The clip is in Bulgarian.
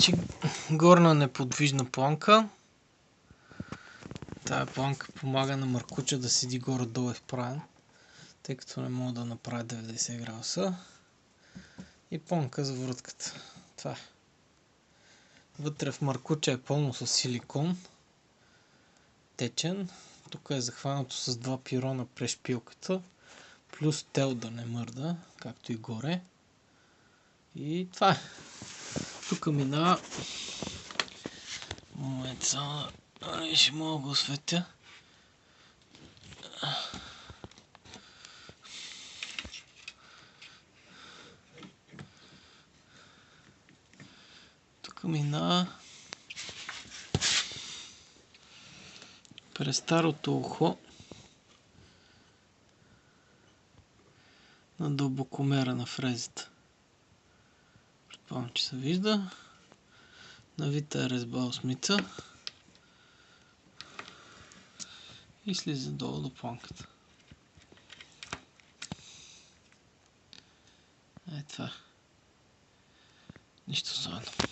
Значи, горна неподвижна планка. Тая планка помага на Маркуча да седи горе-долу изправен, тъй като не мога да направя 90 градуса. И планка за вратката. Това е. Вътре в Маркуча е пълно с силикон. Течен. Тук е захванато с два пирона през шпилката. Плюс тел да не мърда, както и горе. И това е. Тук минава. Момент само ще мога да го осветя. Тук минава през старото ухо на дълбокомера на фрезата. Предполагам, че се вижда. Навита е резба осмица и слиза долу до планката. Е това. Нищо особено.